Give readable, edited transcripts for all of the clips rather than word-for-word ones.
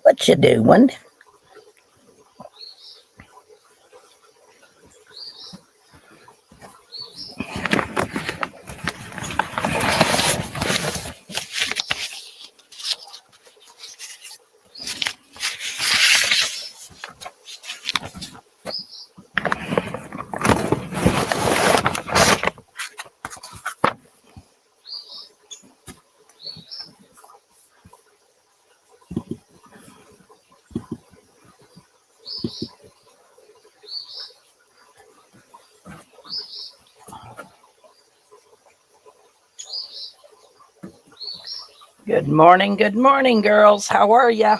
What you doing? Good morning, girls. How are ya?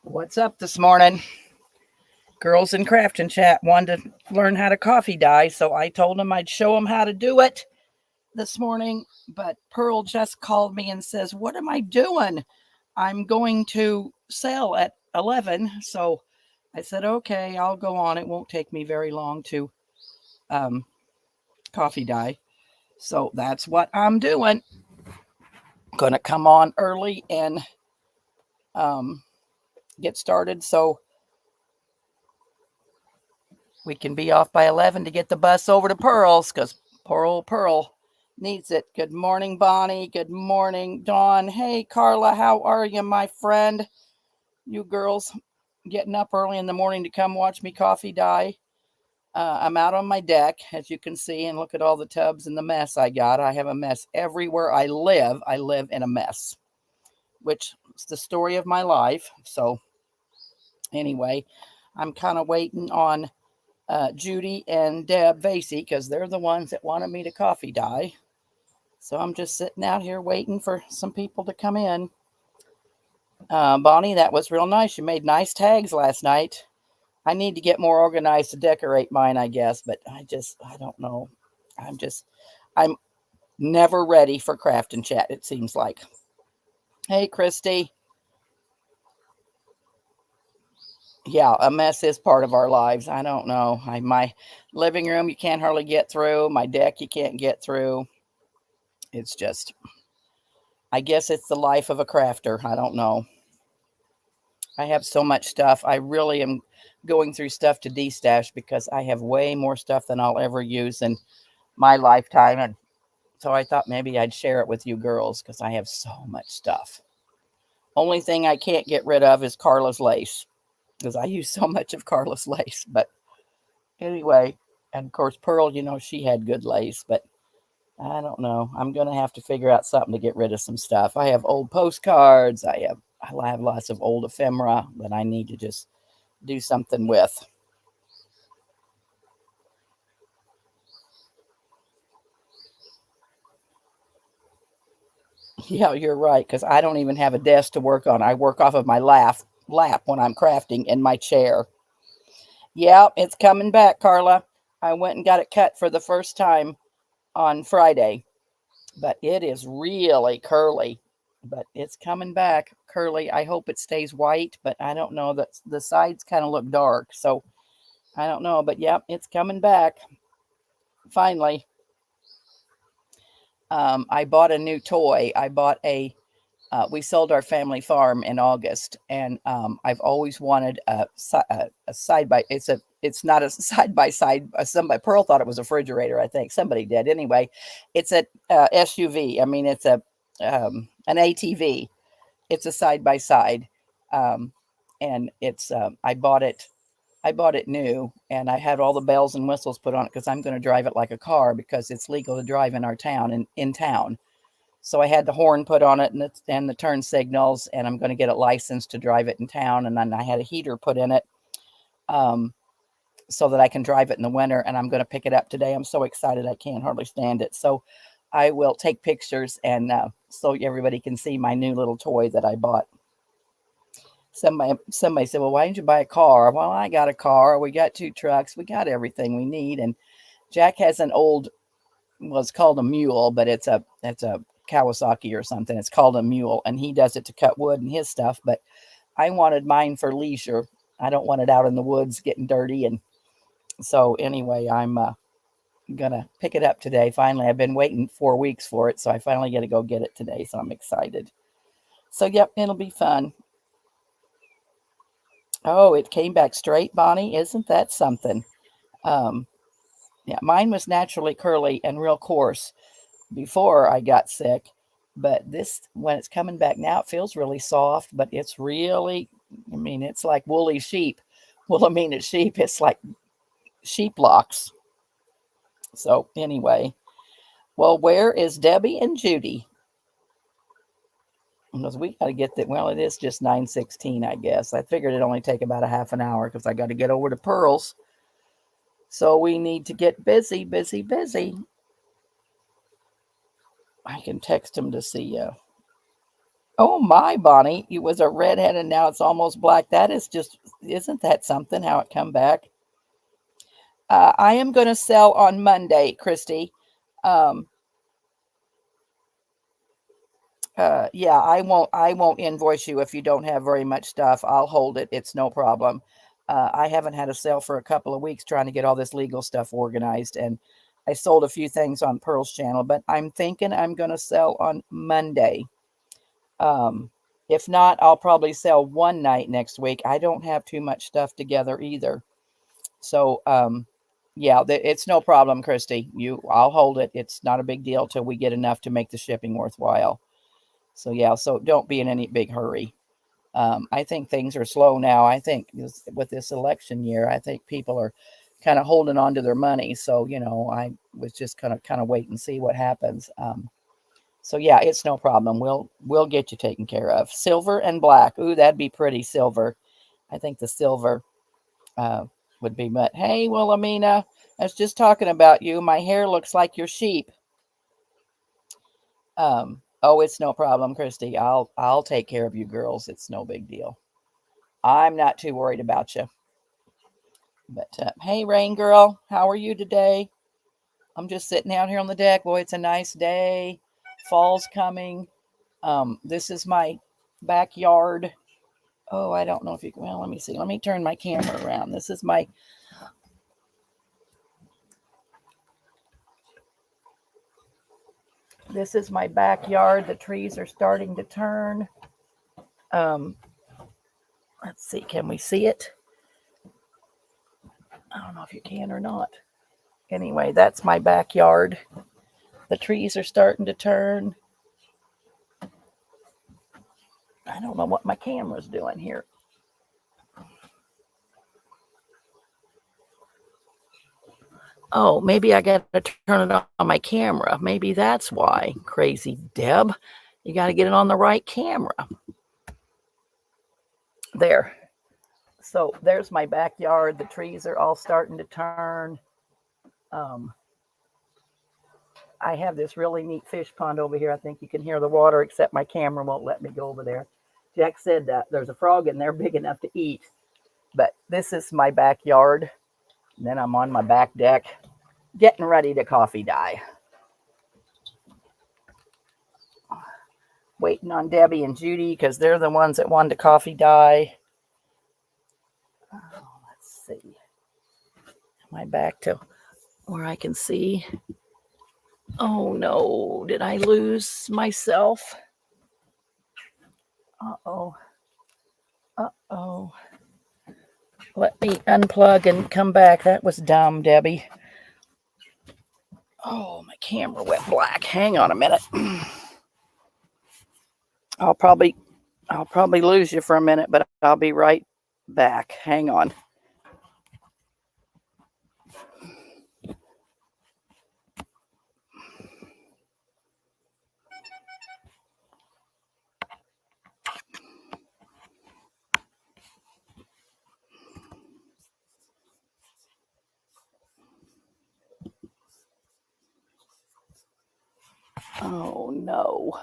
What's up this morning? Girls in Crafting Chat wanted to learn how to coffee dye, so I told them I'd show them how to do it this morning. But Pearl just called me and says, "What am I doing? I'm going to sell at 11." So I said, "Okay, I'll go on. It won't take me very long to coffee dye." So that's what I'm doing. Gonna come on early and get started so we can be off by 11 to get the bus over to Pearl's, because poor old Pearl needs it. Good morning, Bonnie. Good morning, Dawn. Hey, Carla, how are you, my friend? You girls getting up early in the morning to come watch me coffee dye. I'm out on my deck, as you can see, and look at all the tubs and the mess I got. I have a mess everywhere I live. I live in a mess, which is the story of my life. So anyway, I'm kind of waiting on Judy and Deb Vasey, because they're the ones that wanted me to coffee dye. So I'm just sitting out here waiting for some people to come in. Bonnie, that was real nice. You made nice tags last night. I need to get more organized to decorate mine, I guess, but I don't know. I'm never ready for Crafting Chat, it seems like. Hey, Christy. Yeah, a mess is part of our lives. I don't know. My living room, you can't hardly get through. My deck, you can't get through. It's just, I guess it's the life of a crafter. I don't know. I have so much stuff. I really am going through stuff to destash because I have way more stuff than I'll ever use in my lifetime. And so I thought maybe I'd share it with you girls because I have so much stuff. Only thing I can't get rid of is Carla's lace, because I use so much of Carla's lace. But anyway, and of course, Pearl, she had good lace, but I don't know. I'm going to have to figure out something to get rid of some stuff. I have old postcards. I have lots of old ephemera that I need to just do something with. Yeah, you're right, because I don't even have a desk to work on. I work off of my lap when I'm crafting in my chair. Yeah, it's coming back, Carla. I went and got it cut for the first time on Friday, but it is really curly. But it's coming back curly. I hope it stays white, but I don't know. That the sides kind of look dark, so I don't know. But yeah, it's coming back finally. I bought a new toy. I bought we sold our family farm in August, and I've always wanted a side by. It's not a side by side. Somebody Pearl thought it was a refrigerator. I think somebody did. Anyway, it's a SUV. I mean, it's an ATV. It's a side by side, and it's I bought it. I bought it new, and I had all the bells and whistles put on it because I'm going to drive it like a car because it's legal to drive in our town and in town. So I had the horn put on it and the turn signals, and I'm going to get it licensed to drive it in town. And then I had a heater put in it um, so that I can drive it in the winter. And I'm going to pick it up today. I'm so excited I can't hardly stand it. So I will take pictures and so everybody can see my new little toy that I bought. Somebody said, "Well, why didn't you buy a car?" Well, I got a car. We got 2 trucks. We got everything we need. And Jack has an old, well, it's called a mule, but it's a Kawasaki or something. It's called a mule, and he does it to cut wood and his stuff. But I wanted mine for leisure. I don't want it out in the woods getting dirty. And so anyway, I'm gonna pick it up today. Finally, I've been waiting 4 weeks for it, so I finally get to go get it today. So I'm excited. So yep, it'll be fun. Oh, it came back straight, Bonnie. Isn't that something? Um, yeah, mine was naturally curly and real coarse before I got sick, but this, when it's coming back now, it feels really soft, but it's really, I mean, it's like woolly sheep. Well, I mean, it's sheep. It's like sheep locks. So anyway, well, where is Debbie and Judy? Because we got to get that. Well, it is just 9:16, I guess. I figured it'd only take about a half an hour because I got to get over to Pearl's. So we need to get busy, busy, busy. I can text him to see you. Oh my, Bonnie, it was a redhead and now it's almost black. That is just, isn't that something? How it come back? I am going to sell on Monday, Christy. Um, yeah, I won't invoice you if you don't have very much stuff. I'll hold it. It's no problem. I haven't had a sale for a couple of weeks trying to get all this legal stuff organized, and I sold a few things on Pearl's channel, but I'm thinking I'm going to sell on Monday. Um, if not, I'll probably sell one night next week. I don't have too much stuff together either. So, yeah, it's no problem, Christy. I'll hold it. It's not a big deal till we get enough to make the shipping worthwhile. So yeah, so don't be in any big hurry. I think things are slow now. I think with this election year, I think people are kind of holding on to their money. So I was just kind of wait and see what happens. So yeah, it's no problem. We'll get you taken care of. Silver and black. Ooh, that'd be pretty. Silver. I think the silver uh, would be. But hey, Wilhelmina, I was just talking about you. My hair looks like your sheep. Oh, it's no problem, Christy. I'll take care of you girls. It's no big deal. I'm not too worried about you. But hey, Rain Girl, how are you today? I'm just sitting out here on the deck. Boy, it's a nice day. Fall's coming. This is my backyard. Oh, I don't know if you can. Well, let me see. Let me turn my camera around. This is my backyard. The trees are starting to turn. Um, let's see. Can we see it? I don't know if you can or not. Anyway, that's my backyard. The trees are starting to turn. I don't know what my camera's doing here. Oh, maybe I got to turn it on my camera. Maybe that's why. Crazy Deb. You got to get it on the right camera. There. So there's my backyard. The trees are all starting to turn. Um, I have this really neat fish pond over here. I think you can hear the water, except my camera won't let me go over there. Jack said that there's a frog in there big enough to eat. But this is my backyard. And then I'm on my back deck getting ready to coffee dye. Waiting on Debbie and Judy because they're the ones that wanted to coffee dye. Oh, let's see. Am I back to where I can see? Oh no, did I lose myself? Uh-oh. Uh-oh. Let me unplug and come back. That was dumb, Debbie. Oh, my camera went black. Hang on a minute. I'll probably lose you for a minute, but I'll be right back. Hang on. Oh no.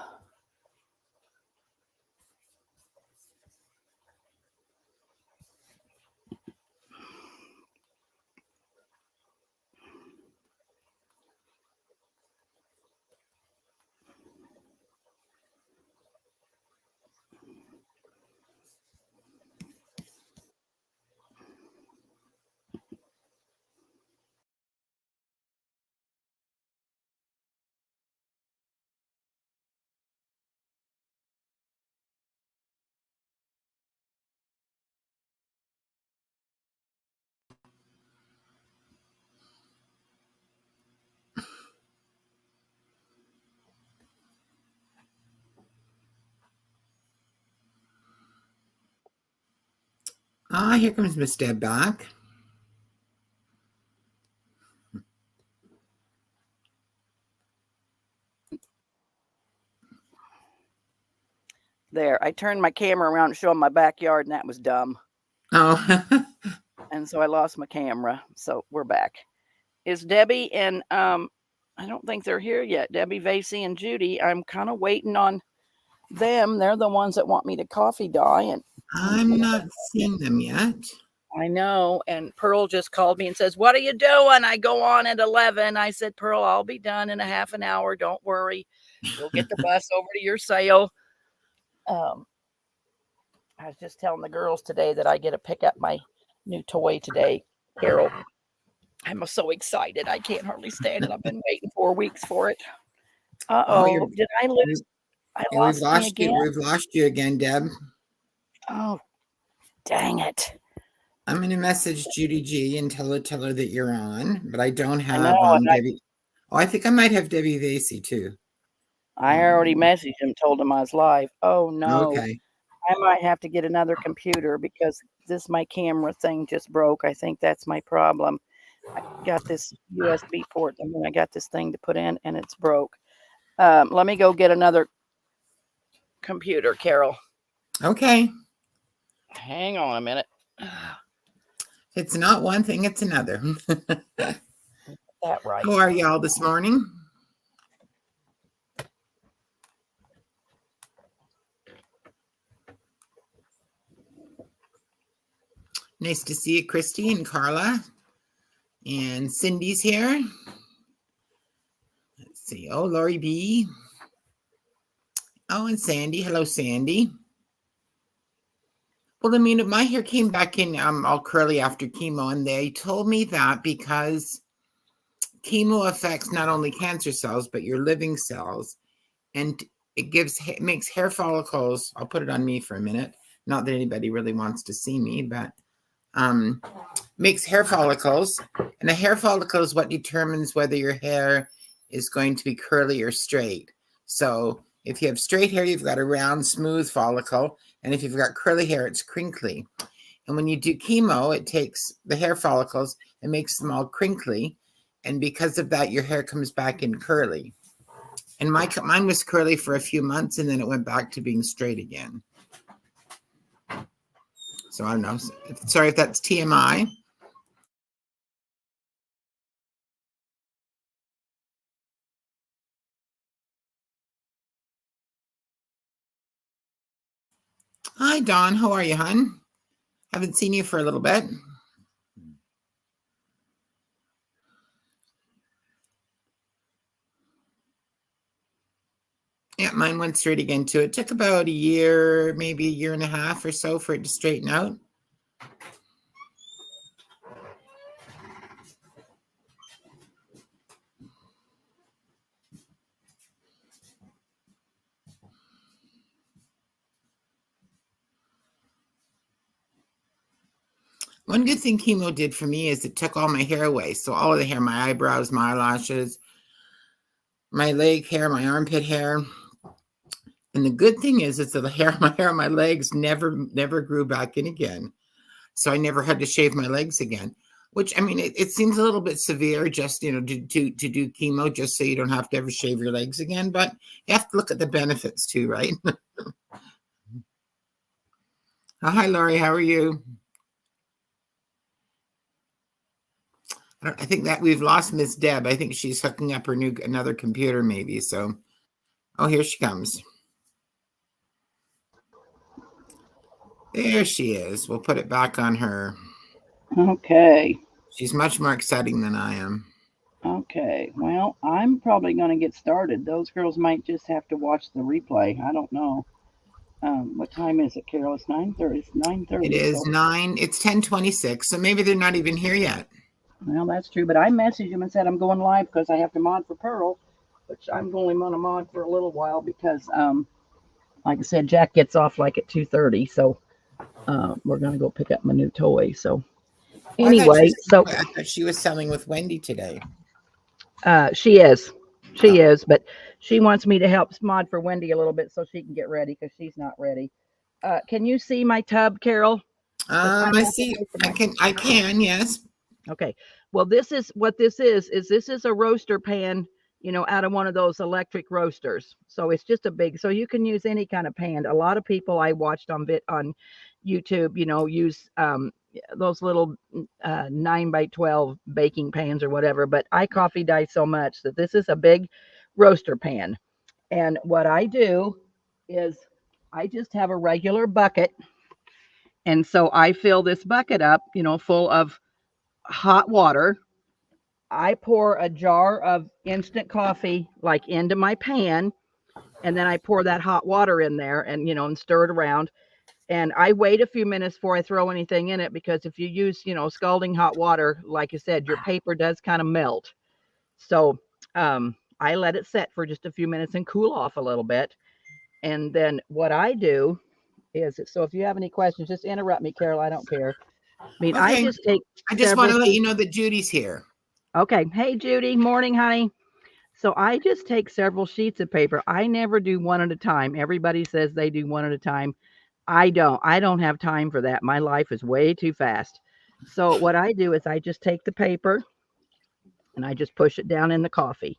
Ah, here comes Miss Deb back. There, I turned my camera around to show them my backyard, and that was dumb. Oh. And so I lost my camera. So we're back. Is Debbie and I don't think they're here yet. Debbie, Vasey, and Judy. I'm kind of waiting on them. They're the ones that want me to coffee dye, and I'm not seeing them yet. I know. And Pearl just called me and says, "What are you doing?" I go on at 11. I said, "Pearl, I'll be done in a half an hour. Don't worry. You'll get the bus over to your sale." I was just telling the girls today that I get to pick up my new toy today, Carol. I'm so excited. I can't hardly stand it. I've been waiting 4 weeks for it. Uh-oh. Did I lose? I lost me again. We've lost you again, Deb. Oh, dang it. I'm going to message Judy G and tell her that you're on, but I don't have Debbie. I think I might have Debbie Vasey too. I already messaged him, told him I was live. Oh, no. Okay. I might have to get another computer because my camera thing just broke. I think that's my problem. I got this USB port, and then I got this thing to put in, and it's broke. Let me go get another computer, Carol. Okay. Hang on a minute. It's not one thing, it's another. That right. How are y'all this morning? Nice to see you, Christy and Carla. And Cindy's here. Let's see. Oh, Lori B. Oh, and Sandy. Hello, Sandy. Well, I mean, my hair came back in all curly after chemo, and they told me that because chemo affects not only cancer cells, but your living cells. And it makes hair follicles. I'll put it on me for a minute. Not that anybody really wants to see me, but makes hair follicles. And a hair follicle is what determines whether your hair is going to be curly or straight. So if you have straight hair, you've got a round, smooth follicle. And if you've got curly hair, it's crinkly. And when you do chemo, it takes the hair follicles and makes them all crinkly. And because of that, your hair comes back in curly. And mine was curly for a few months, and then it went back to being straight again. So I don't know. Sorry if that's TMI. Hi, Dawn. How are you, hon? Haven't seen you for a little bit. Yeah, mine went straight again too. It took about a year, maybe a year and a half or so for it to straighten out. One good thing chemo did for me is it took all my hair away. So all of the hair, my eyebrows, my eyelashes, my leg hair, my armpit hair. And the good thing is that the hair on my legs never grew back in again. So I never had to shave my legs again, which, I mean, it seems a little bit severe just, to do chemo just so you don't have to ever shave your legs again. But you have to look at the benefits too, right? Oh, hi, Laurie. How are you? I think that we've lost Miss Deb. I think she's hooking up her another computer maybe. So, oh, here she comes. There she is. We'll put it back on her. Okay. She's much more exciting than I am. Okay. Well, I'm probably going to get started. Those girls might just have to watch the replay. I don't know. What time is it, Carol? It's 9:30. It's 9:30. It is 9. It's 10:26. So maybe they're not even here yet. Well, that's true. But I messaged them and said I'm going live because I have to mod for Pearl, which I'm only going to mod for a little while because, like I said, Jack gets off like at 2:30. So we're going to go pick up my new toy. So anyway, I thought she was selling with Wendy today. She is. She is, but she wants me to help mod for Wendy a little bit so she can get ready because she's not ready. Can you see my tub, Carol? I'm I not see. away from it. I can, yes. Okay. Well, this is what this is this is a roaster pan, out of one of those electric roasters. So it's just a big, so you can use any kind of pan. A lot of people I watched on YouTube, use those little 9 by 12 baking pans or whatever. But I coffee dye so much that this is a big roaster pan. And what I do is I just have a regular bucket. And so I fill this bucket up, full of hot water. I pour a jar of instant coffee like into my pan, and then I pour that hot water in there and and stir it around. And I wait a few minutes before I throw anything in it, because if you use, scalding hot water, like I said, your paper does kind of melt. So I let it set for just a few minutes and cool off a little bit. And then what I do is, so if you have any questions, just interrupt me, Carol. I don't care. I mean, I Okay. just take I just want several to let sheets. you know that Judy's here. Okay. Hey, Judy. Morning, honey. So I just take several sheets of paper. I never do one at a time. Everybody says they do one at a time. I don't. I don't have time for that. My life is way too fast. So what I do is I just take the paper and I just push it down in the coffee,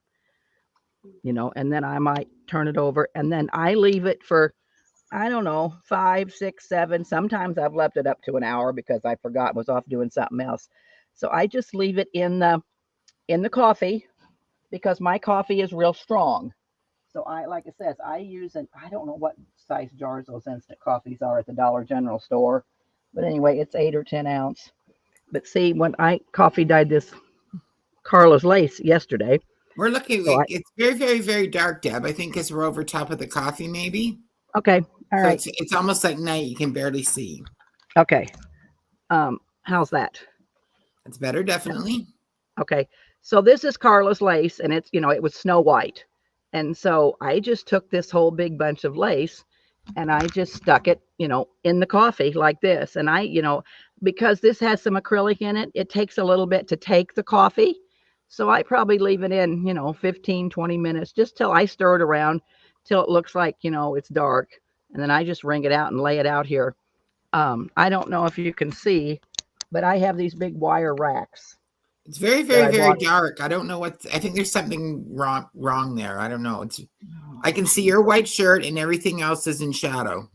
and then I might turn it over, and then I leave it for, I don't know, 5, 6, 7. Sometimes I've left it up to an hour because I forgot, was off doing something else. So I just leave it in the coffee, because my coffee is real strong. So like it says, I use I don't know what size jars those instant coffees are at the Dollar General store, but anyway, it's 8 or 10 ounce. But see, when I coffee dyed this Carla's lace yesterday, We're looking, so it's very, very, very dark, Deb. I think because we're over top of the coffee, maybe. okay, all So right, it's almost like night. You can barely see. okay. How's that? It's better, definitely. Okay, so this is Carla's lace, and it's it was Snow White, and so I just took this whole big bunch of lace, and I just stuck it, in the coffee like this. And because this has some acrylic in it, it takes a little bit to take the coffee. So I probably leave it in, 15, 20 minutes, just till I stir it around till it looks like, it's dark. And then I just wring it out and lay it out here. I don't know if you can see, but I have these big wire racks It's very, that very, I very bought. dark. I don't know I think there's something wrong there. I don't know. I can see your white shirt and everything else is in shadow.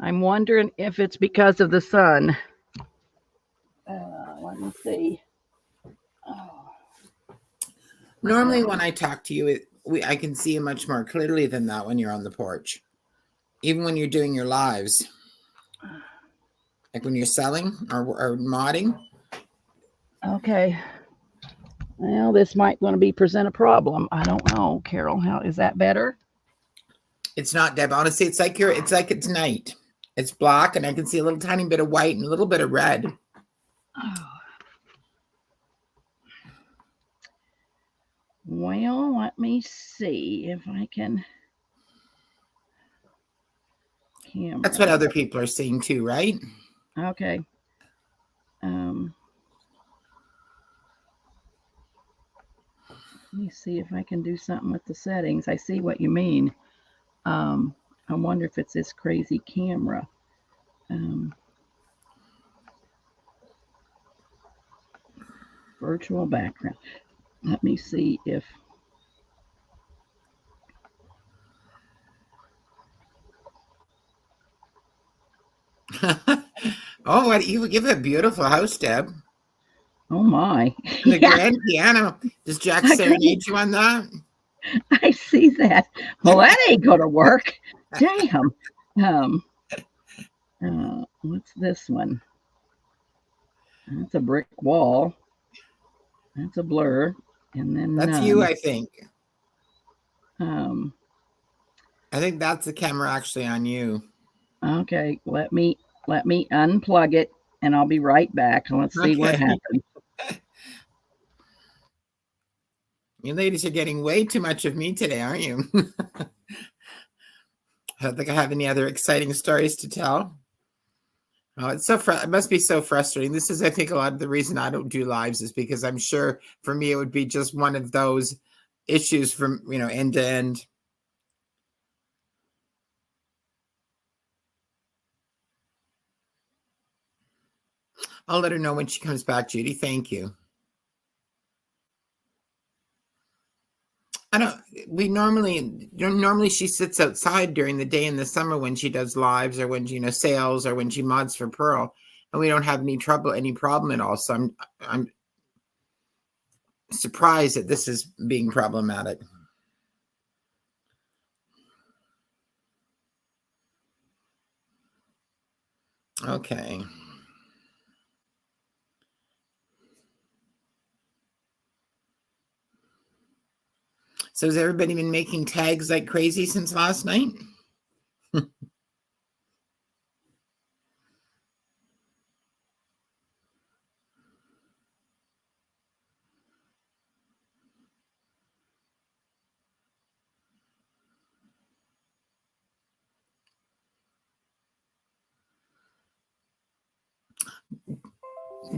I'm wondering if it's because of the sun. Let me see. Oh. Normally, when I talk to you, I can see you much more clearly than that when you're on the porch, even when you're doing your lives, like when you're selling or modding. Okay. Well, this might going to be present a problem. I don't know, Carol. How is that better? It's not, Deb. Honestly, it's like it's night. It's black, and I can see a little tiny bit of white and a little bit of red. Oh. Well, let me see if I can. Camera. That's what other people are seeing too, right? Okay. Let me see if I can do something with the settings. I see what you mean. I wonder if it's this crazy camera. Virtual background. Let me see if. Oh, what you have a beautiful house, Deb. Oh my. And the grand piano. Does Jack serenade you on that? I see that. Well, that ain't gonna work. Damn. What's this one? That's a brick wall. That's a blur. And then that's you, I think. I think that's the camera actually on you. Okay, let me unplug it, and I'll be right back. Let's see what happens. You ladies are getting way too much of me today, aren't you? I don't think I have any other exciting stories to tell. Oh, it's it must be so frustrating. This is, I think, a lot of the reason I don't do lives is because I'm sure for me it would be just one of those issues from end to end. I'll let her know when she comes back, Judy. Thank you. Normally she sits outside during the day in the summer when she does lives or when she, sales or when she mods for Pearl, and we don't have any problem at all. So I'm surprised that this is being problematic. Okay. So has everybody been making tags like crazy since last night?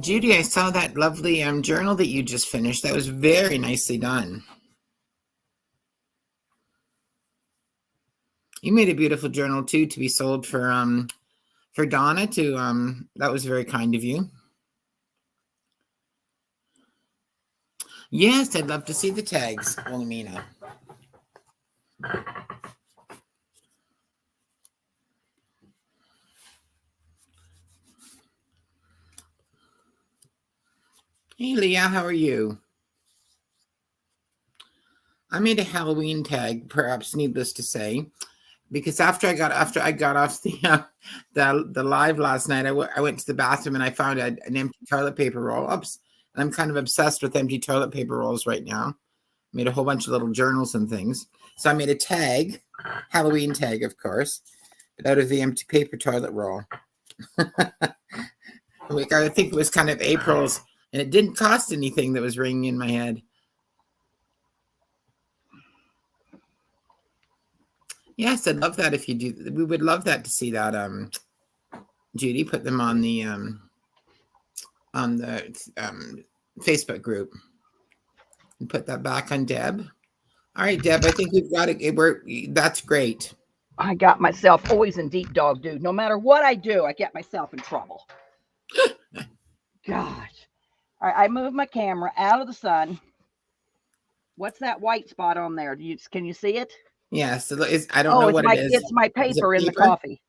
Judy, I saw that lovely journal that you just finished. That was very nicely done. You made a beautiful journal too to be sold for Donna to that was very kind of you. Yes, I'd love to see the tags, Wilhelmina. Hey Leah, how are you? I made a Halloween tag, perhaps needless to say, because after I got off the live last night, I went to the bathroom and I found an empty toilet paper roll. Oops, I'm kind of obsessed with empty toilet paper rolls right now. Made a whole bunch of little journals and things. So I made a tag, Halloween tag, of course, but out of the empty paper toilet roll. I think it was kind of April's, and it didn't cost anything that was ringing in my head. Yes, I'd love that if you do. We would love that to see that. Judy, put them on the Facebook group and put that back on Deb. All right, Deb, I think we've got it. That's great. I got myself always in deep dog, dude. No matter what I do, I get myself in trouble. Gosh. All right, I moved my camera out of the sun. What's that white spot on there? Can you see it? Yes, I don't know what it is. It's my paper in the coffee.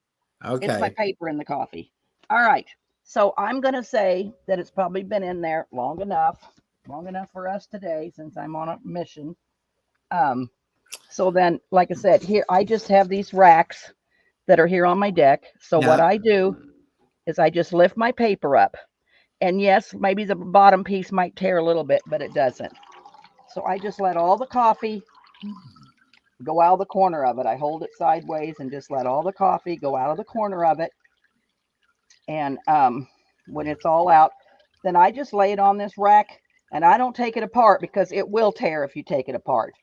Okay. It's my paper in the coffee. All right. So I'm going to say that it's probably been in there long enough for us today since I'm on a mission. So then, like I said, here, I just have these racks that are here on my deck. So what I do is I just lift my paper up. And yes, maybe the bottom piece might tear a little bit, but it doesn't. So I just let all the coffee go out of the corner of it. I hold it sideways and just let all the coffee go out of the corner of it. And when it's all out, then I just lay it on this rack and I don't take it apart because it will tear if you take it apart.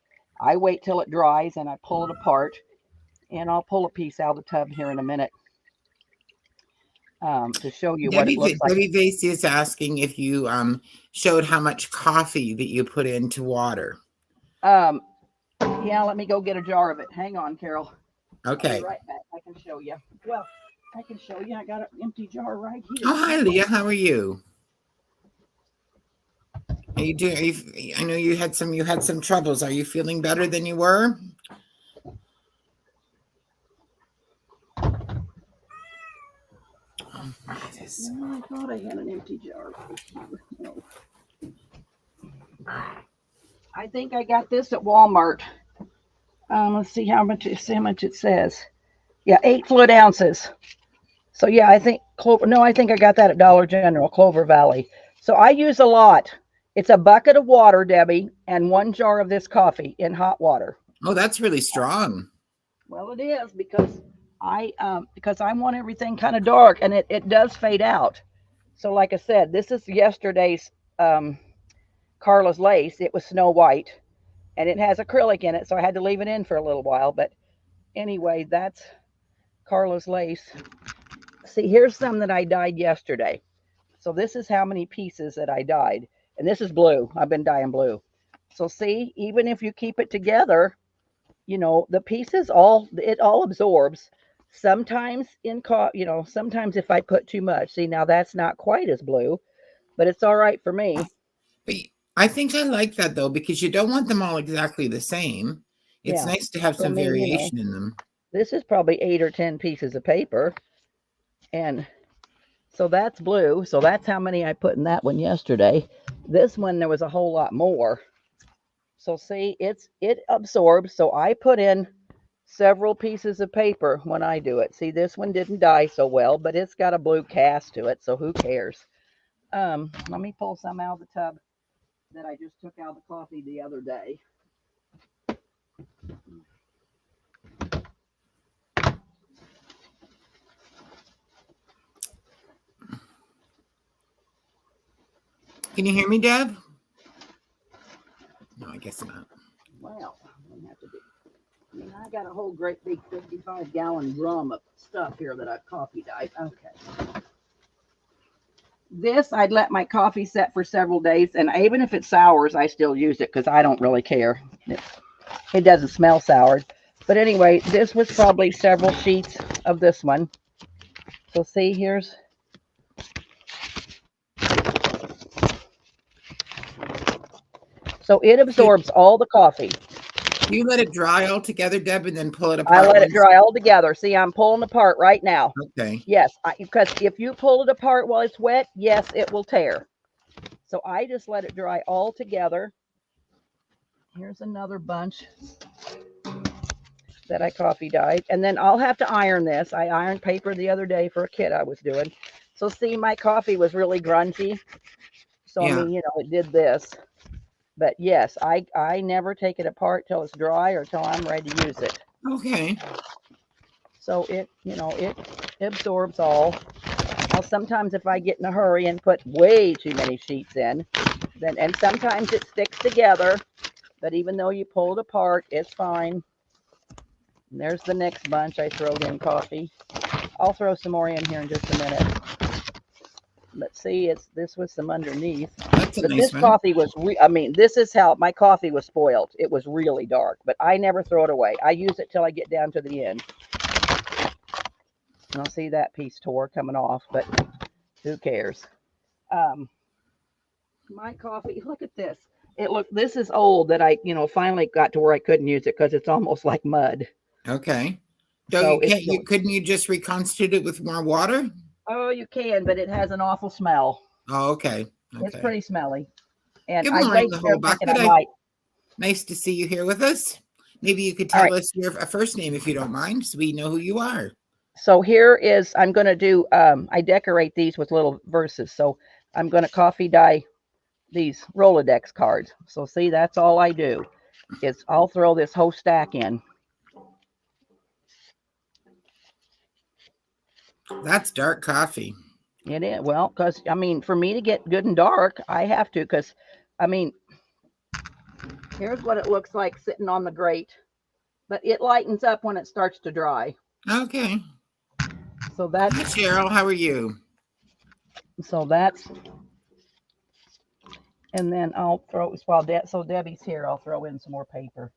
I wait till it dries and I pull it apart, and I'll pull a piece out of the tub here in a minute to show you what it looks like. Debbie Vasey is asking if you showed how much coffee that you put into water. Yeah, let me go get a jar of it. Hang on, Carol. Okay. I'll be right back. I can show you. Well, I can show you. I got an empty jar right here. Oh, hi, Leah. How are you? Are you doing? I know you had some troubles. Are you feeling better than you were? I thought I had an empty jar right here. No. I think I got this at Walmart. Let's see how much it says. Yeah, 8 fluid ounces. So yeah, I think I think I got that at Dollar General, Clover Valley. So I use a lot. It's a bucket of water, Debbie, and 1 jar of this coffee in hot water. Oh, that's really strong. Well, it is because I want everything kind of dark, and it does fade out. So like I said, this is yesterday's Carla's lace. It was Snow White, and it has acrylic in it, so I had to leave it in for a little while. But anyway, that's Carla's lace. See, here's some that I dyed yesterday. So this is how many pieces that I dyed. And this is blue. I've been dyeing blue. So see, even if you keep it together, the pieces it all absorbs. Sometimes sometimes if I put too much, see, now that's not quite as blue, but it's all right for me. But I think I like that though, because you don't want them all exactly the same. It's Yeah. nice to have So, I some mean, variation in them. this is probably 8 or 10 pieces of paper. And so that's blue. So that's how many I put in that one yesterday. This one, there was a whole lot more. So see, it absorbs. So I put in several pieces of paper when I do it. See, this one didn't dye so well, but it's got a blue cast to it, so who cares? Let me pull some out of the tub that I just took out of the coffee the other day. Can you hear me, Deb? No, I guess not. Well, I'm gonna have to do. I mean, I got a whole great big 55-gallon drum of stuff here that I've coffee dyed. Okay. This, I'd let my coffee set for several days, and even if it sours, I still use it because I don't really care. It doesn't smell sour. But anyway, this was probably several sheets of this one. So see, here's. So it absorbs all the coffee. You let it dry all together, Deb, and then pull it I apart. let it dry all together. See, I'm pulling apart right now. Okay. Yes, because if you pull it apart while it's wet, yes, it will tear. So I just let it dry all together. Here's another bunch that I coffee dyed. And then I'll have to iron this. I ironed paper the other day for a kit I was doing. So see, my coffee was really grungy. So, Yeah. I mean, it did this. But yes, I never take it apart till it's dry or till I'm ready to use it. Okay. So it absorbs all. Now, sometimes if I get in a hurry and put way too many sheets in, and sometimes it sticks together, but even though you pull it apart, it's fine. And there's the next bunch I throw in coffee. I'll throw some more in here in just a minute. But see, this was some underneath. That's a but nice this one. coffee was, this is how my coffee was spoiled. It was really dark, but I never throw it away. I use it till I get down to the end. And I'll see that piece tore coming off, but who cares? My coffee, look at this. This is old that I, finally got to where I couldn't use it because it's almost like mud. Okay. So couldn't you just reconstitute it with more water? Oh, you can, but it has an awful smell. Oh, okay. It's pretty smelly. And good morning, the whole bucket. Nice to see you here with us. Maybe you could tell us your first name if you don't mind, so we know who you are. So here is, I'm going to do, I decorate these with little verses. So I'm going to coffee dye these Rolodex cards. So see, that's all I do is I'll throw this whole stack in. That's dark coffee. It is. Well, because, for me to get good and dark, I have to, because, here's what it looks like sitting on the grate. But it lightens up when it starts to dry. Okay. So that's... Hi, Cheryl. How are you? So that's... And then I'll throw... So Debbie's here. I'll throw in some more paper.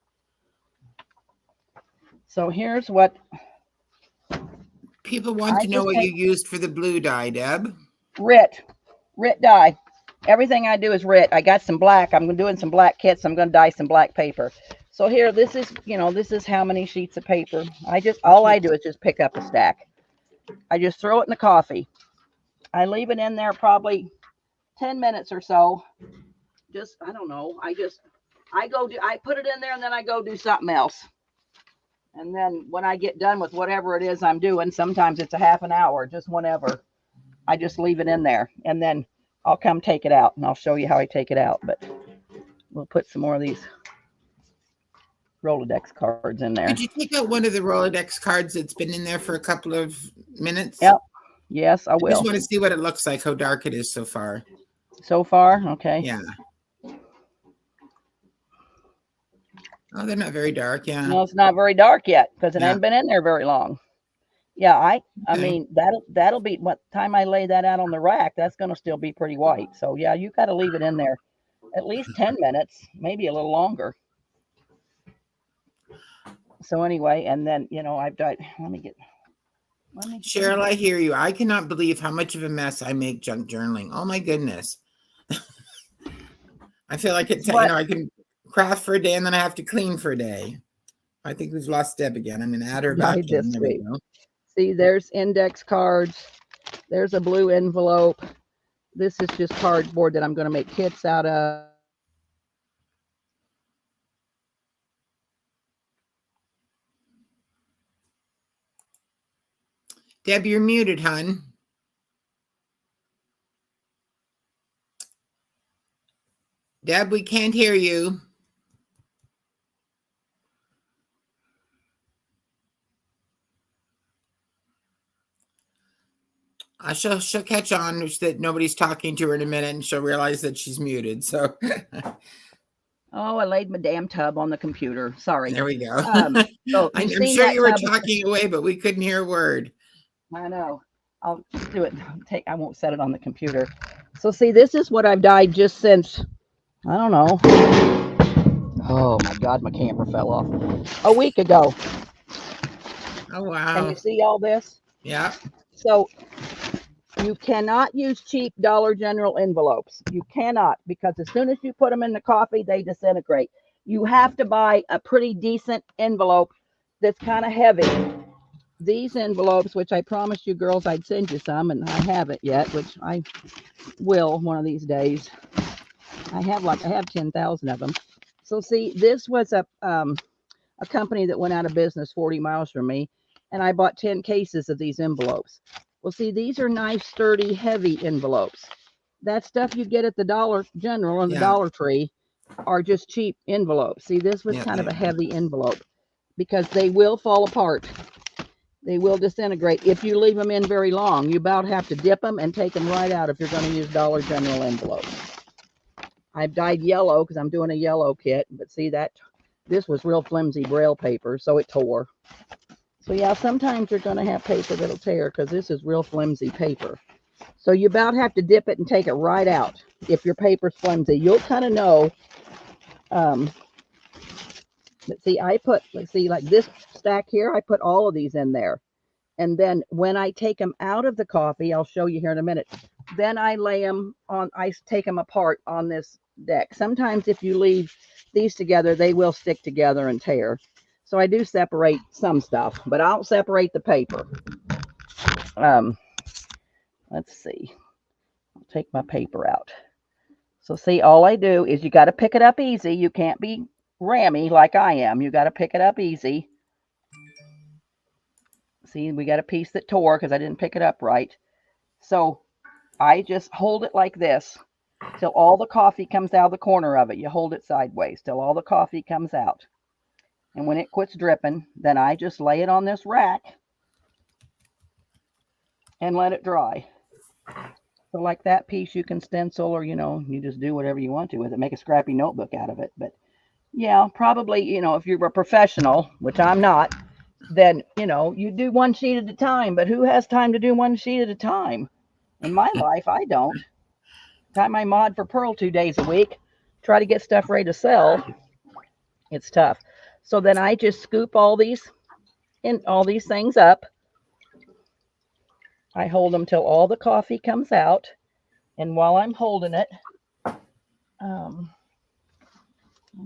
So here's what... People want to know what you used for the blue dye, Deb. RIT dye. Everything I do is RIT. I got some black. I'm doing some black kits. I'm going to dye some black paper. So here, this is, this is how many sheets of paper. All I do is just pick up a stack. I just throw it in the coffee. I leave it in there probably 10 minutes or so. Just, I don't know. I put it in there and then I go do something else. And then when I get done with whatever it is I'm doing, sometimes it's a half an hour, just whenever, I just leave it in there. And then I'll come take it out and I'll show you how I take it out. But we'll put some more of these Rolodex cards in there. Could you take out one of the Rolodex cards that's been in there for a couple of minutes? Yep. Yes, I will. I just want to see what it looks like, how dark it is so far. So far? Okay. Yeah. Oh, they're not very dark, yeah. No, it's not very dark yet because it hasn't been in there very long. Yeah, I mean, that'll be what time I lay that out on the rack, that's going to still be pretty white. So yeah, you got to leave it in there at least 10 minutes, maybe a little longer. So anyway, and then, I've dyed, let me get, Let me see. Cheryl, I hear you. I cannot believe how much of a mess I make junk journaling. Oh my goodness. I feel like it's, What? I can craft for a day and then I have to clean for a day. I think we've lost Deb again. I'm going to add her back I in. just There we go. see, there's index cards. There's a blue envelope. This is just cardboard that I'm going to make kits out of. Deb, you're muted, hon. Deb, we can't hear you. She'll catch on that nobody's talking to her in a minute, and she'll realize that she's muted. So, oh, I laid my damn tub on the computer. Sorry. There we go. So I'm sure you were talking away, but we couldn't hear a word. I know. I'll just do it. I won't set it on the computer. So see, this is what I've dyed just since, I don't know. Oh my God, my camera fell off. A week ago. Oh, wow. Can you see all this? Yeah. So you cannot use cheap Dollar General envelopes. You cannot, because as soon as you put them in the coffee, they disintegrate. You have to buy a pretty decent envelope that's kind of heavy. These envelopes, which I promised you girls I'd send you some, and I haven't yet, which I will one of these days. I have 10,000 of them. So see, this was a company that went out of business 40 miles from me, and I bought 10 cases of these envelopes. Well, see, these are nice, sturdy, heavy envelopes. That stuff you get at the Dollar General and the Dollar Tree are just cheap envelopes. See, this was kind of a heavy envelope because they will fall apart. They will disintegrate if you leave them in very long. You about have to dip them and take them right out if you're going to use Dollar General envelopes. I've dyed yellow because I'm doing a yellow kit, but see that this was real flimsy Braille paper, so it tore. So yeah, sometimes you're going to have paper that'll tear because this is real flimsy paper. So you about have to dip it and take it right out. If your paper's flimsy, you'll kind of know. Let's see, let's see, like this stack here, I put all of these in there. And then when I take them out of the coffee, I'll show you here in a minute. Then I lay them on, I take them apart on this deck. Sometimes if you leave these together, they will stick together and tear. So I do separate some stuff, but I don't separate the paper. Let's see. I'll take my paper out. So see, all I do is you got to pick it up easy. You can't be rammy like I am. You got to pick it up easy. See, we got a piece that tore because I didn't pick it up right. So I just hold it like this till all the coffee comes out of the corner of it. You hold it sideways till all the coffee comes out. And when it quits dripping, then I just lay it on this rack and let it dry. So like that piece you can stencil, or, you just do whatever you want to with it. Make a scrappy notebook out of it. But yeah, probably, if you're a professional, which I'm not, then, you do one sheet at a time. But who has time to do one sheet at a time? In my life, I don't. Time I mod for Pearl 2 days a week, try to get stuff ready to sell. It's tough. So then I just scoop all these things up. I hold them till all the coffee comes out. And while I'm holding it, I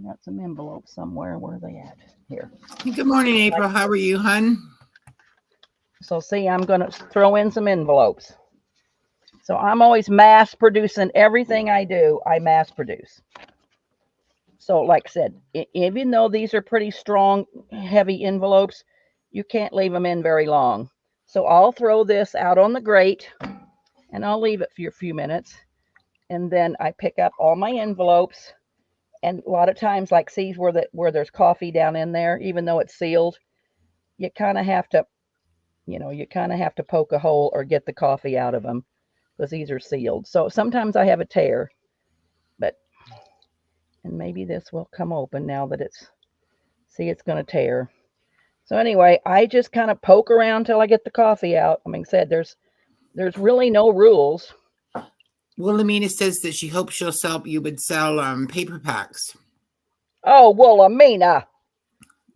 got some envelopes somewhere. Where are they at? Here. Good morning, April. How are you, hun? So see, I'm going to throw in some envelopes. So I'm always mass producing everything I do. I mass produce. So like I said, even though these are pretty strong, heavy envelopes, you can't leave them in very long. So I'll throw this out on the grate and I'll leave it for a few minutes. And then I pick up all my envelopes. And a lot of times, like see where there's coffee down in there, even though it's sealed, you kind of have to, poke a hole or get the coffee out of them because these are sealed. So sometimes I have a tear, and maybe this will come open now that it's going to tear. So anyway, I just kind of poke around till I get the coffee out. I mean, there's really no rules. Wilhelmina says that she hopes you would sell paper packs. Oh, Wilhelmina.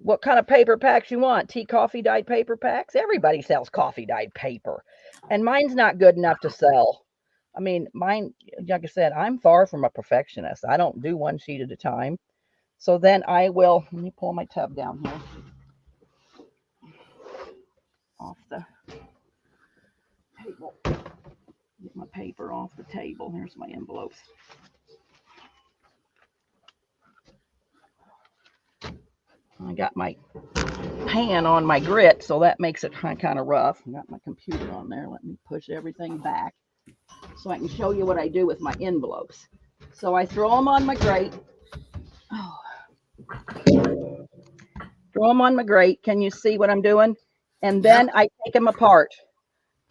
What kind of paper packs you want? Tea coffee dyed paper packs? Everybody sells coffee dyed paper. And mine's not good enough to sell. I mean, mine, like I said, I'm far from a perfectionist. I don't do one sheet at a time. So then I will, let me pull my tub down here off the table. Get my paper off the table. Here's my envelopes. I got my pan on my grit, so that makes it kind of rough. I got my computer on there. Let me push everything back so I can show you what I do with my envelopes. So I throw them on my grate. Oh. Throw them on my grate. Can you see what I'm doing? And then I take them apart.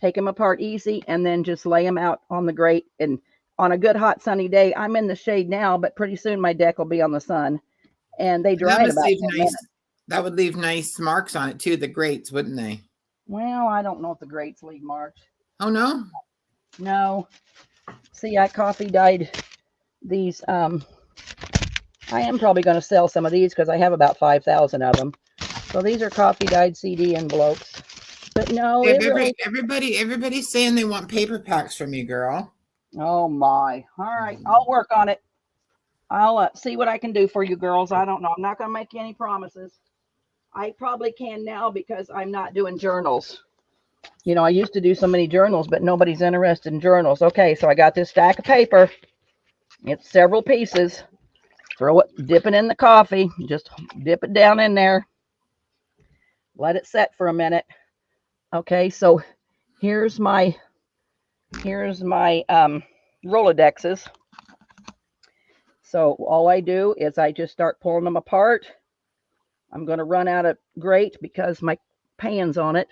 Take them apart easy, and then just lay them out on the grate. And on a good hot sunny day, I'm in the shade now, but pretty soon my deck will be on the sun. And they dry in about 10 minutes. That would leave nice marks on it too, the grates, wouldn't they? Well, I don't know if the grates leave marks. Oh, no? No. See, I coffee dyed these. I am probably going to sell some of these because I have about 5,000 of them. So these are coffee dyed CD envelopes. But no, everybody's saying they want paper packs from you, girl. Oh my. All right, I'll work on it. I'll see what I can do for you girls. I don't know. I'm not going to make any promises. I probably can now because I'm not doing journals. You know, I used to do so many journals, but nobody's interested in journals. Okay, so I got this stack of paper. It's several pieces. Throw it, dip it in the coffee. Just dip it down in there. Let it set for a minute. Okay, so here's my Rolodexes. So all I do is I just start pulling them apart. I'm going to run out of grate because my pan's on it,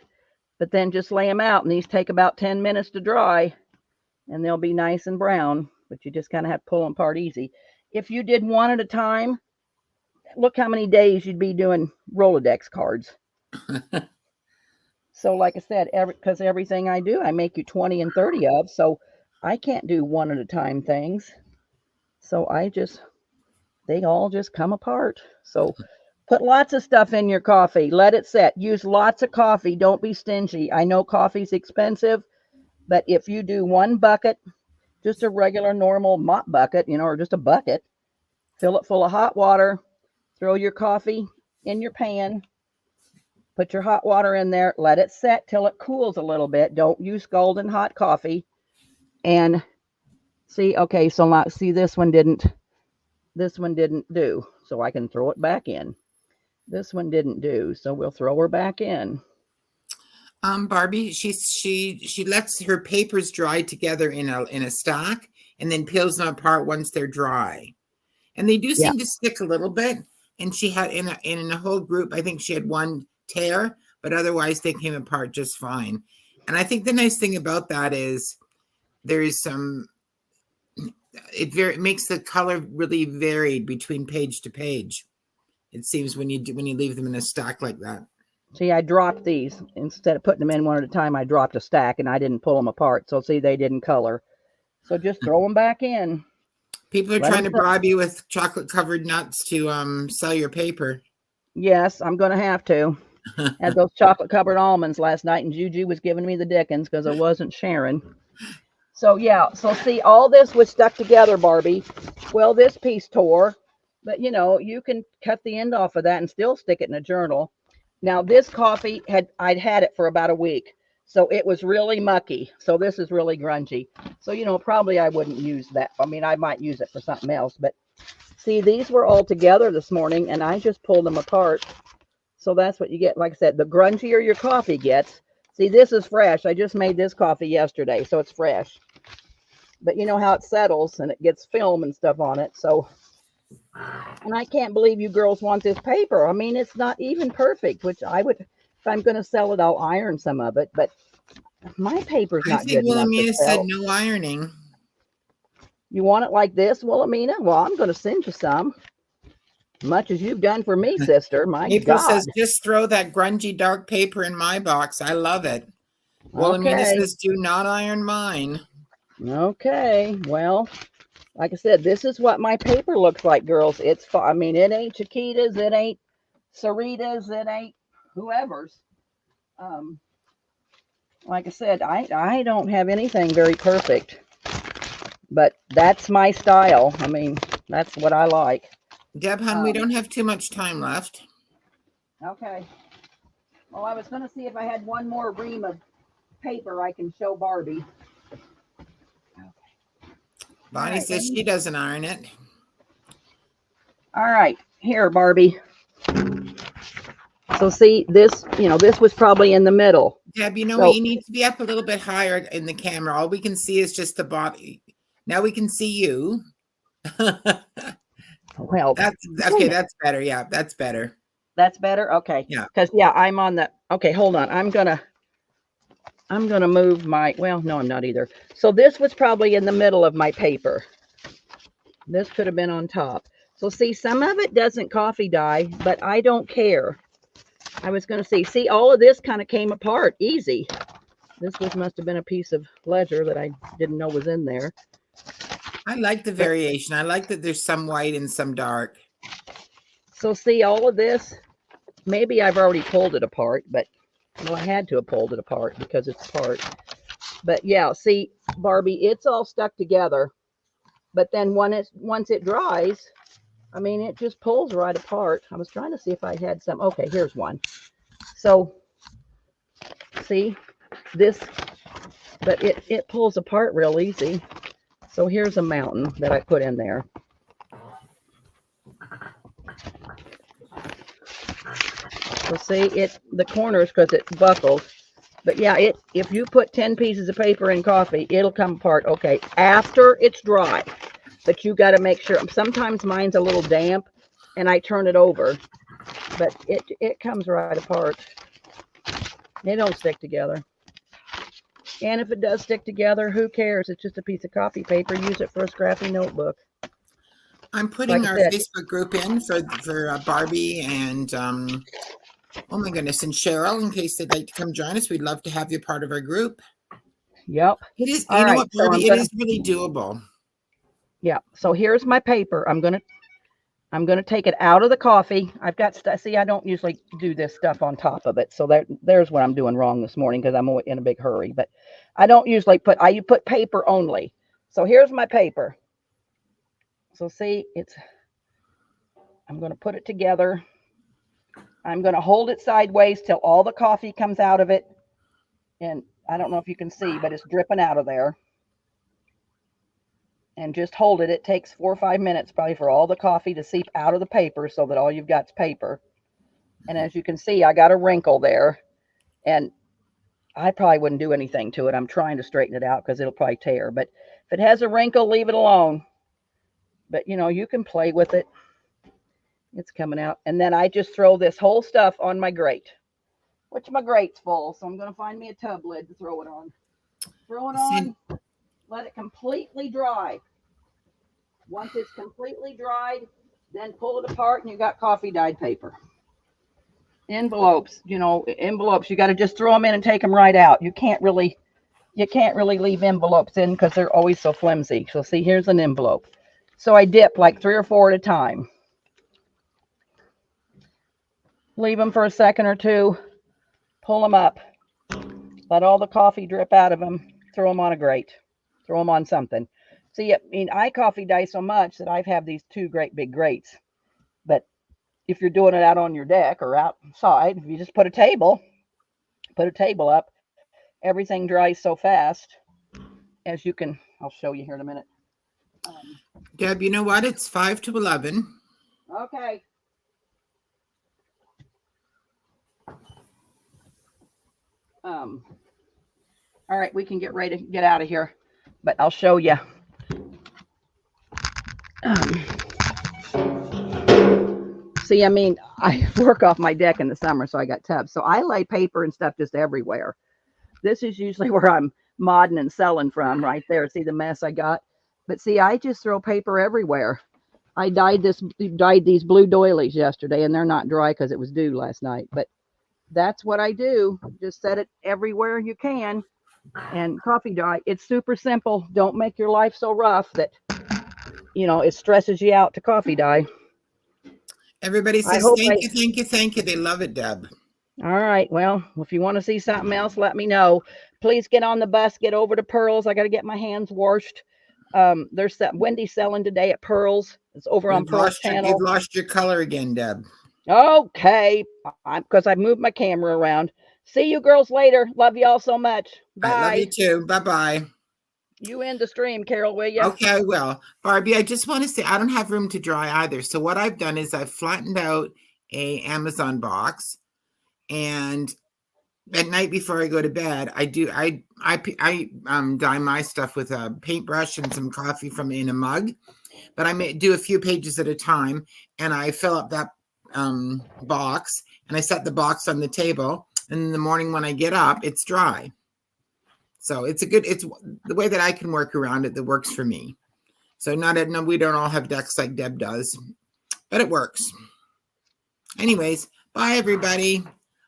but then just lay them out, and these take about 10 minutes to dry, and they'll be nice and brown, but you just kind of have to pull them apart easy. If you did one at a time, look how many days you'd be doing Rolodex cards. So like I said, because everything I do, I make you 20 and 30 of, so I can't do one at a time things. So they all just come apart. So put lots of stuff in your coffee. Let it set. Use lots of coffee. Don't be stingy. I know coffee's expensive, but if you do one bucket, just a regular normal mop bucket, or just a bucket, fill it full of hot water, throw your coffee in your pan, put your hot water in there, let it set till it cools a little bit. Don't use scalding hot coffee. And see, okay, so now see this one didn't do, so I can throw it back in. This one didn't do, so we'll throw her back in. Barbie, she lets her papers dry together in a stack and then peels them apart once they're dry. And they do seem to stick a little bit. And she had in a whole group, I think she had one tear, but otherwise they came apart just fine. And I think the nice thing about that is there's some, it makes the color really varied between page to page. It seems when you leave them in a stack like that. See, I dropped these. Instead of putting them in one at a time, I dropped a stack and I didn't pull them apart. So see, they didn't color. So just throw them back in. People are trying to bribe you with chocolate covered nuts to sell your paper. Yes, I'm going to have to. Had those chocolate covered almonds last night, and Juju was giving me the dickens because I wasn't sharing. So yeah, so see, all this was stuck together, Barbie. Well, this piece tore, but you can cut the end off of that and still stick it in a journal. Now this coffee I'd had it for about a week, so it was really mucky. So this is really grungy. So probably I wouldn't use that. I mean, I might use it for something else, but see, these were all together this morning, and I just pulled them apart. So that's what you get. Like I said, the grungier your coffee gets. See, this is fresh. I just made this coffee yesterday, so it's fresh. But you know how it settles and it gets film and stuff on it. So, and I can't believe you girls want this paper. I mean, it's not even perfect, which I would, if I'm going to sell it, I'll iron some of it. But my paper's not good enough. Wilhelmina said no ironing. You want it like this, Wilhelmina? Well, I'm going to send you some. Much as you've done for me, sister. My April God. says, just throw that grungy dark paper in my box. I love it. Wilhelmina says, do not iron mine. Okay. Well, like I said, this is what my paper looks like, girls. It ain't Chiquitas. It ain't Sarita's, it ain't whoever's. Like I said, I don't have anything very perfect, but that's my style. I mean, that's what I like. Deb, hon, we don't have too much time left. Okay. Well, I was going to see if I had one more ream of paper I can show Barbie. Bonnie right, says she doesn't iron it. All right, here, Barbie. So see, this, this was probably in the middle. Deb, you know what? You need to be up a little bit higher in the camera. All we can see is just the body. Now we can see you. Well, that's okay. That's better. Yeah, that's better. That's better. Okay. Yeah. Because I'm on the. Okay, hold on. I'm gonna move my. Well, no, I'm not either. So this was probably in the middle of my paper. This could have been on top. So see, some of it doesn't coffee dye, but I don't care. I was going to see, all of this kind of came apart easy. This must have been a piece of ledger that I didn't know was in there. I like the variation. I like that there's some white and some dark. So see, all of this, maybe I've already pulled it apart, but well, I had to have pulled it apart because it's apart. But yeah, see, Barbie, it's all stuck together. But then once it dries, I mean, it just pulls right apart. I was trying to see if I had some. Okay, here's one. So, see, this, but it pulls apart real easy. So here's a mountain that I put in there. So see, the corners, because it buckles. But yeah, if you put 10 pieces of paper in coffee, it'll come apart. Okay, after it's dry. But you got to make sure. Sometimes mine's a little damp, and I turn it over. But it comes right apart. They don't stick together. And if it does stick together, who cares? It's just a piece of coffee paper. Use it for a scrappy notebook. I'm putting our Facebook group in for Barbie and oh my goodness, and Cheryl, in case they'd like to come join us. We'd love to have you part of our group. Yep. It is. You know what, Barbie? It is really doable. Yeah. So here's my paper. I'm gonna take it out of the coffee. I've got see, I don't usually do this stuff on top of it. So there's what I'm doing wrong this morning because I'm in a big hurry. But I don't usually you put paper only. So here's my paper. So see, I'm gonna put it together. I'm gonna hold it sideways till all the coffee comes out of it. And I don't know if you can see, but it's dripping out of there. And just hold it. It takes 4 or 5 minutes probably for all the coffee to seep out of the paper so that all you've got is paper. And as you can see, I got a wrinkle there. And I probably wouldn't do anything to it. I'm trying to straighten it out because it'll probably tear. But if it has a wrinkle, leave it alone. But, you can play with it. It's coming out. And then I just throw this whole stuff on my grate, which my grate's full. So I'm going to find me a tub lid to throw it on. Throw it on. Let it completely dry. Once it's completely dried, then pull it apart and you got coffee dyed paper. Envelopes, you got to just throw them in and take them right out. You can't really leave envelopes in because they're always so flimsy. So see, here's an envelope. So I dip like 3 or 4 at a time. Leave them for a second or two. Pull them up. Let all the coffee drip out of them. Throw them on a grate. Throw them on something. See, I mean, I coffee dye so much that I have these 2 great big grates. But if you're doing it out on your deck or outside, if you just put a table up, everything dries so fast as you can. I'll show you here in a minute. Deb, you know what? It's 5 to 11. Okay. All right, we can get ready to get out of here, but I'll show you. See, I mean, I work off my deck in the summer, so I got tubs. So I lay paper and stuff just everywhere. This is usually where I'm modding and selling from, right there. See the mess I got? But see, I just throw paper everywhere. I dyed these blue doilies yesterday, and they're not dry because it was due last night. But that's what I do. Just set it everywhere you can. And coffee dye, it's super simple. Don't make your life so rough that, it stresses you out to coffee dye. Everybody I says hope thank you, thank you, thank you. They love it, Deb. All right. Well, if you want to see something else, let me know. Please get on the bus, get over to Pearls. I got to get my hands washed. There's that Wendy selling today at Pearls. It's over on Pearls You've channel. lost your color again, Deb. Okay. Because I moved my camera around. See you girls later. Love y'all so much. Bye. I love you too. Bye-bye. You end the stream, Carol, will you? Okay, I will. Barbie, I just want to say I don't have room to dry either. So what I've done is I've flattened out a Amazon box, and at night before I go to bed, I dye my stuff with a paintbrush and some coffee from in a mug, but I may do a few pages at a time, and I fill up that box, and I set the box on the table, and in the morning when I get up, it's dry. So it's the way that I can work around it that works for me. So we don't all have decks like Deb does, but it works. Anyways, bye everybody.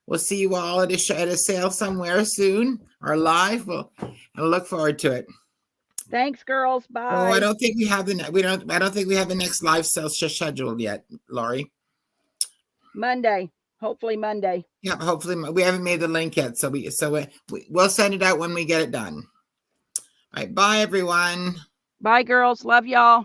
We'll see you all at a sale somewhere soon or live. I'll look forward to it. Thanks, girls. Bye. Oh, I don't think we have I don't think we have the next live sale scheduled yet, Laurie. Monday. Hopefully Monday. Yep, hopefully we haven't made the link yet, so we'll send it out when we get it done. All right, bye everyone. Bye, girls. Love y'all.